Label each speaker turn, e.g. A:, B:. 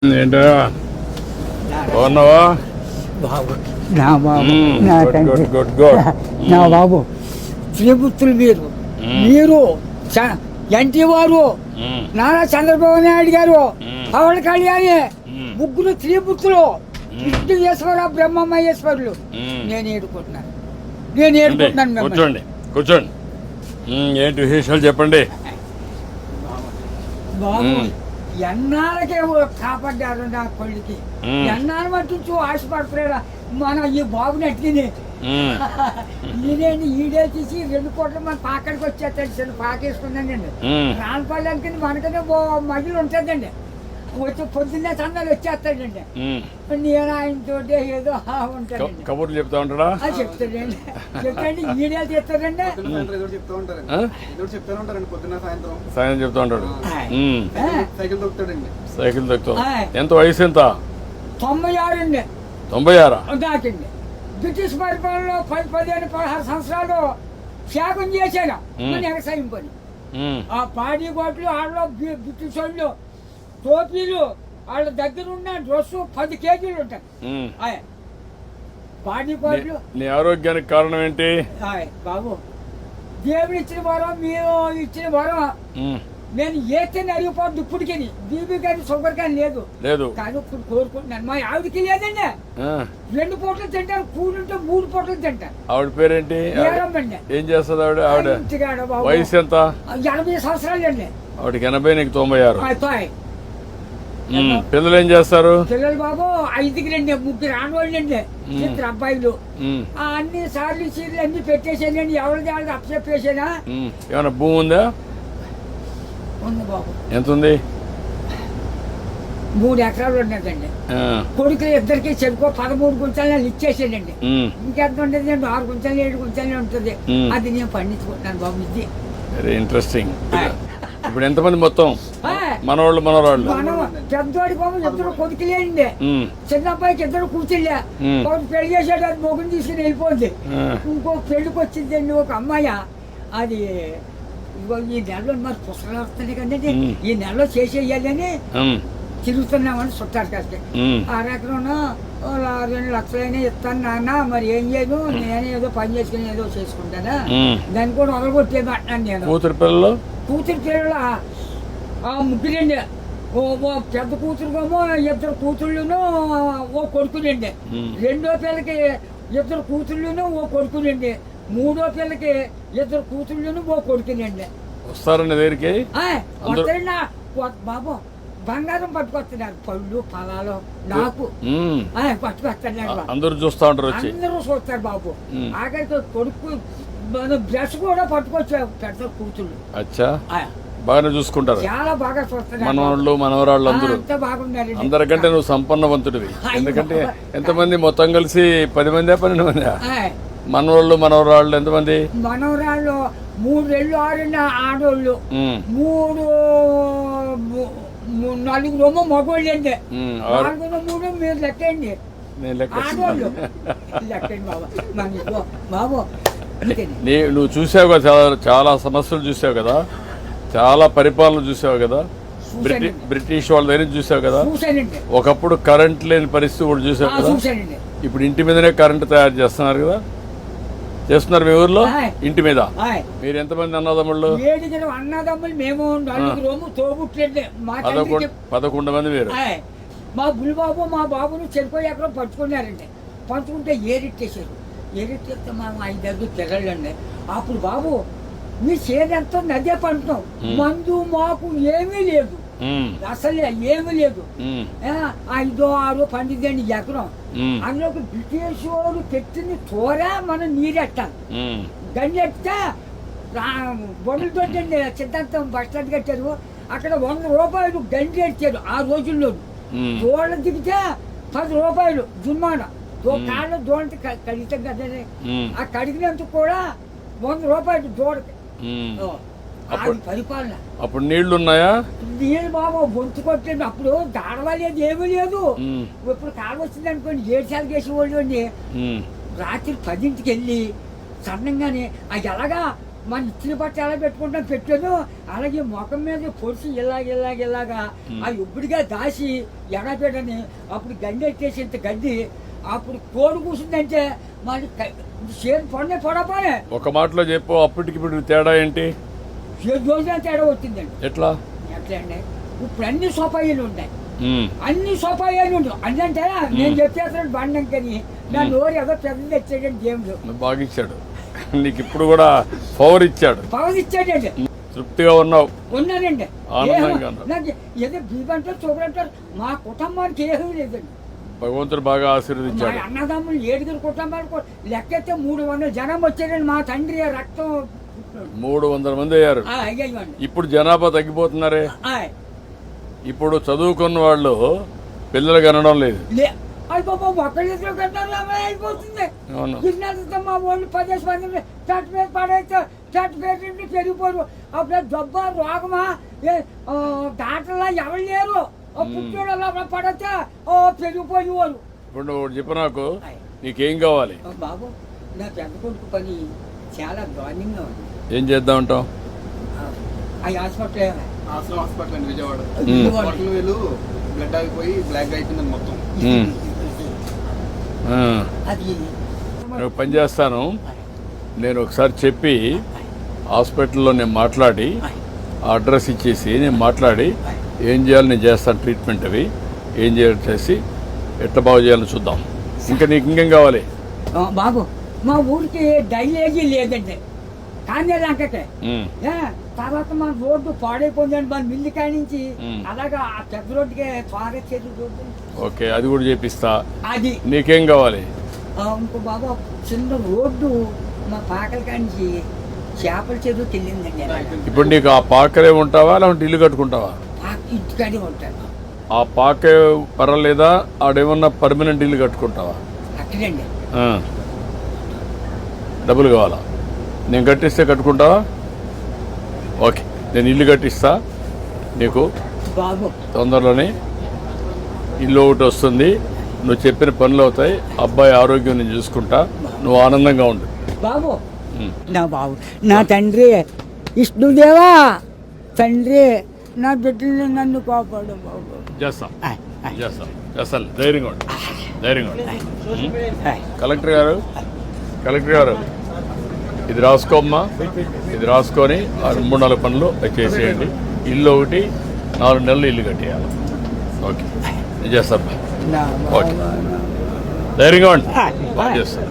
A: ఏంటో బాగున్నావా?
B: బాబు నా బాబు నా తండ్రి
A: గుడ్ గుడ్
B: నా బాబు శ్రీపుత్రులు మీరు ఎన్టీ వారు నారా చంద్రబాబు నాయుడు గారు పవన్ కళ్యాణి ముగ్గురు శ్రీపుత్రులు విష్ణుయేశ్వర బ్రహ్మమహేశ్వరులు నేను ఏడుకుంటున్నాను
A: కూర్చోండి కూర్చోండి. ఏంటి విశేషాలు చెప్పండి
B: బాబు. ఎన్నాళ్ళకే కాపాడ్డారు నా కొడుకి, ఎన్నాళ్ళు మట్టించు ఆశపడుతున్నారా మన ఈ బాబుని అట్టిని ఈడేంటి ఈడే తీసి 2 కోట్ల మన పాకడికి వచ్చేస్తాడు. చిన్న పాకేసుకున్నానండి రానపల్లానికి మనకనే మహిళ ఉంటుందండి. వచ్చి పొద్దున్నే సందాలు వచ్చేస్తాడండి. నేను ఆయనతో ఏదో ఉంటానండి,
A: కబుర్లు చెప్తా ఉంటాడా?
B: చెప్తాడండి. చెప్తాండి ఈడే తీస్తాడండి,
A: సాయం చెప్తా ఉంటాడు. సైకిల్ తొక్కుతా. ఎంత వయసు ఎంత?
B: 96 అండి.
A: 96
B: దాకండి. బ్రిటిష్ పరిపాలనలో 15-16 సంవత్సరాలు త్యాగం చేశాను మన వ్యవసాయం పని. ఆ పాడి గోట్లు వాళ్ళలో బ్రిటిష్ వాళ్ళు టోపీలు వాళ్ళ దగ్గర ఉన్న డ్రెస్ 10 కేజీలు ఉంటాయి. పాడి గోట్లు.
A: నీ ఆరోగ్యానికి కారణం ఏంటి
B: బాబు? దేవుడు ఇచ్చిన వరం, మీరు ఇచ్చిన వరం. నేను ఏతని అరిగిపోద్దు ఇప్పటికి. బీబీ కానీ షుగర్ కానీ లేదు
A: లేదు
B: కానీ ఇప్పుడు కోరుకుంటున్నాను. మా ఆవిడకి లేదండి. 2 పూటలు తింటారు, కూలుంటే 3 పూటలు తింటారు.
A: ఆవిడ పేరేంటి? ఏం చేస్తుంది ఆవిడ? వయసు ఎంత?
B: 80 సంవత్సరాలు అండి.
A: ఆవిడకి 80, నీకు 96. పిల్లలు ఏం చేస్తారు?
B: పిల్లలు బాబు 5కి 3 ఆడవాళ్ళండి, 2 అబ్బాయిలు. అన్ని సార్లు సీర్లు అన్ని పెట్టేసానండి. ఎవరిది వాళ్ళకి అప్పచెప్పేసానా?
A: ఏమన్నా భూమి ఉందా?
B: ఉంది బాబు.
A: ఎంత ఉంది?
B: 3 ఎకరాలు ఉన్నదండి. కొడుకులు ఇద్దరికి చెరుకో 13 గుంటలు ఇచ్చేసానండి. ఇంకెంత ఉండదు అండి? 6 గుంటలు 7 గుంటలు ఉంటుంది. అది నేను పండించుకుంటున్నాను బాబు. ఇది
A: వెరీ ఇంట్రెస్టింగ్. ఇప్పుడు ఎంతమంది మొత్తం మనవాళ్ళు మనవరాళ్ళు?
B: పెద్దోడి బాబు 2 కొడుకులేండి. చిన్న అబ్బాయికి 2 కూతుళ్ళే. ఒకటి పెళ్లి చేసాడు, అది మొగుని తీసుకుని వెళ్ళిపోయింది. ఇంకో పెళ్లికి వచ్చిందండి ఒక అమ్మాయి. అది ఈ నెలలో మరి పుస్తకాలు వస్తున్నాయి కదండి, ఈ నెలలో చేసేయాలని తిరుగుతున్నామని చుట్టారు కాస్త. 6 ఎకరం 2 లక్షలైనా ఇస్తాను నాన్న, మరి ఏం చేయను, నేనే ఏదో పని చేసుకుని ఏదో చేసుకుంటానా, దాన్ని కూడా వదలగొట్టేది అంటున్నాను నేను. కూతురు పిల్లలు 3 ఓ పెద్ద కూతురుకేమో 2 కూతుళ్ళును ఓ కొడుకునండి. 2వ పిల్లకి 2 కూతుళ్ళును ఓ కొడుకునండి. 3వ పిల్లకి 2 కూతుళ్ళును ఓ కొడుకునండి.
A: వస్తారండి దగ్గరికి
B: బాబు. బంగారం పట్టుకొస్తున్నారు, పళ్ళు ఫలాలు నాకు పట్టుకొస్తున్నారు.
A: అందరూ చూస్తా ఉంటారు,
B: అందరూ చూస్తారు బాబు. ఆఖరికి కొడుకు బ్రష్ కూడా పట్టుకొచ్చారు పెద్ద కూతుళ్ళు.
A: అచ్చా, బాగానే చూసుకుంటారు.
B: చాలా బాగా చూస్తున్నారు.
A: మనవాళ్ళు మనవరాళ్ళు అందరూ
B: బాగున్నారు.
A: అందరికంటే నువ్వు సంపన్నవంతుడివి. ఎందుకంటే ఎంతమంది మొత్తం కలిసి 10 మంది 12 మంది మనవాళ్ళు మనవరాళ్ళు? ఎంతమంది
B: మనవరాళ్ళు? 3 6 ఆడోళ్ళు, 4 మగోళ్ళు అండి. 4 3 మీరు లెక్కండి. ఆడోళ్ళు లెక్కండి బాబు. బాబు
A: నువ్వు చూసావు కదా, చాలా సమస్యలు చూసావు కదా, చాలా పరిపాలన చూసావు కదా, బ్రిటిష్ వాళ్ళ దగ్గర చూసావు కదా. ఒకప్పుడు కరెంట్ లేని పరిస్థితి కూడా చూసావు కదా. ఇప్పుడు ఇంటి మీదనే కరెంట్ తయారు చేస్తున్నారు కదా, చేస్తున్నారు మీ ఊర్లో ఇంటి మీద. మీరు ఎంతమంది అన్నదమ్ముళ్ళు?
B: 7 అన్నదమ్ములు. మేము 4 తోబుట్లండి.
A: 11 మంది మీరు.
B: మా బుల్బాబు మా బాబును చెరుకు ఎకరం పంచుకున్నారండి. పంచుకుంటే ఏరిట్టేశారు. ఏరిట్టేస్తే మా 5 పిల్లలండి. అప్పుడు బాబు మీ చేనంతా నదే పంటున్నాం, మందు మాకు ఏమీ లేదు, అసలు ఏమీ లేదు. 5 6 పండిద్దండి ఎకరం. అందులోకి బ్రిటిష్ వాళ్ళు పెట్టిన తోర మనం నీరెట్టాలి. గండెట్టే బొండలతో సిద్ధాంతం బస్ స్టాండ్ కట్టారు. అక్కడ 100 రూపాయలు గండి ఎట్టారు ఆ రోజుల్లో. దోళ్ళ దిగితే 10 రూపాయలు జుర్మానా. కాళ్ళ దోళ్ళకి కడిగితాం కదా, ఆ కడిగినందుకు కూడా 100 రూపాయలు దోడకి. పరిపాలన.
A: అప్పుడు నీళ్లు ఉన్నాయా?
B: నీళ్ళు బాబు బొంతు కొట్టండి. అప్పుడు దాడవలేదు, ఏమీ లేదు. ఇప్పుడు కాలం వచ్చింది అనుకోండి, 7 సార్లు చేసేవాళ్ళు అండి. రాత్రి 10ంటికి వెళ్ళి సన్నంగానే అది ఎలాగా మన ఇచ్చిన బట్ట ఎలా పెట్టుకుంటాం పెట్టాను, అలాగే ముఖం మీద పొడిచి ఇలాగా ఆ ఇప్పుడుగా దాసి ఎడపెట్టని అప్పుడు గడ్డి ఎట్టేసి ఇంత గడ్డి అప్పుడు కోడి కూర్చుందంటే మరి చేతి పొడపానే.
A: ఒక మాటలో చెప్పు, అప్పటికి ఇప్పుడు తేడా ఏంటి?
B: 7 రోజుల తేడా వచ్చిందండి.
A: ఎట్లా
B: అండి ఇప్పుడు అన్ని సోపాయిలు ఉంటాయి, అన్ని సోపాయాలు ఉంటాయి. అంటే నేను చెప్పేస్తాను బండం కానీ నా నోరు ఏదో పెద్దది తెచ్చాడండి దేవుడు.
A: బాగా ఇచ్చాడు నీకు, ఇప్పుడు కూడా పవర్ ఇచ్చాడు.
B: పవర్ ఇచ్చాడండి.
A: తృప్తిగా ఉన్నావు?
B: ఉన్నానండి.
A: ఆనందంగా ఉన్నావు?
B: నాకు ఏదో బీబంటారు చూపడంటారు, మా కుటుంబానికి ఏమీ లేదండి.
A: భగవంతుడు బాగా ఆశీర్వదించాడు.
B: మా అన్నదమ్ములు 7 కుటుంబాలకు లెక్కైతే 300 జనం వచ్చారండి. మా తండ్రి రక్తం
A: 300 మంది అయ్యారు.
B: అయ్యండి.
A: ఇప్పుడు జనాభా తగ్గిపోతున్నారే.
B: ఆయ్.
A: ఇప్పుడు చదువుకున్న వాళ్ళు పిల్లలు కనడం లేదు.
B: అది బాబా ఒక్కరిద్దరు కట్టాలి అయిపోతుంది.
A: అవును.
B: గిన్నెలతో మా వాళ్ళు 10 మంది చట్టు మీద పడైతే చట్టు పెట్టి పెరిగిపోరు. అప్పుడు జబ్బ రోగమా దాంట్లో ఎవరు లేరు. పుట్టోడు అలా పడితే పెరిగిపోయేవారు.
A: ఇప్పుడు నువ్వు చెప్పు నాకు, నీకేం కావాలి?
B: బాబు నా పెద్ద కొడుకు పని చాలా దారుణంగా ఉంది.
A: ఏం చేద్దామంటావు?
B: ఆ హాస్పిటల్
C: హాస్పిటల్ అండి విజయవాడ. వీళ్ళు బ్లడ్ ఆగిపోయి బ్లాక్ అయిపోయింది మొత్తం.
B: అది
A: నేను పని చేస్తాను. నేను ఒకసారి చెప్పి హాస్పిటల్లో నేను మాట్లాడి అడ్రస్ ఇచ్చేసి నేను మాట్లాడి ఏం చేయాలి నేను చేస్తాను. ట్రీట్మెంట్ అవి ఏం చేయాలి చేసి ఎట్లా బాగు చేయాలని చూద్దాం. ఇంకా నీకు ఇంకేం కావాలి?
B: బాబు మా ఊరికి డైలేజీ లేదండి కానీ లంకకే. తర్వాత మన రోడ్డు పాడైపోయిందండి మన మిల్లి కాడి నుంచి అలాగా ఆ పెద్ద రోడ్డుకి త్వరగా చేతులు రోడ్డు.
A: ఓకే, అది కూడా చేపిస్తా.
B: అది
A: నీకేం కావాలి?
B: ఇంకో బాబు చిన్న రోడ్డు మా పాకల కాడి నుంచి చేపల చెరువుకి వెళ్ళిందండి.
A: ఇప్పుడు నీకు ఆ పాకరే ఉంటావా లేకుంటే ఇల్లు కట్టుకుంటావా?
B: ఇంటికాడే ఉంటాను.
A: ఆ పాకే పర్వాలేదా? ఆడేమన్నా పర్మనెంట్ ఇల్లు కట్టుకుంటావా?
B: అక్కడండి.
A: డబ్బులు కావాలా? నేను కట్టిస్తే కట్టుకుంటావా? ఓకే, నేను ఇల్లు కట్టిస్తా నీకు.
B: బాబు
A: తొందరలోనే ఇల్లు ఒకటి వస్తుంది, నువ్వు చెప్పిన పనులు అవుతాయి, అబ్బాయి ఆరోగ్యం నేను చూసుకుంటా, నువ్వు ఆనందంగా ఉండు.
B: బాబు నా బాబు నా తండ్రి విష్ణుదేవా, తండ్రి నా బిడ్డల్ని నన్ను కాపాడు బాబు.
A: చేస్తాం చేస్తాం చేస్తాను. ధైర్యంగా ఉండు, ధైర్యంగా ఉండు. కలెక్టర్ గారు ఇది రాసుకోమ్మా, ఇది రాసుకొని 3-4 పనులు చేసేయండి. ఇల్లు ఒకటి 4 నెలలు ఇల్లు కట్టేయాలి. ఓకే, నేను చేస్తాను. ఓకే, ధైర్యంగా ఉండి చేస్తాను.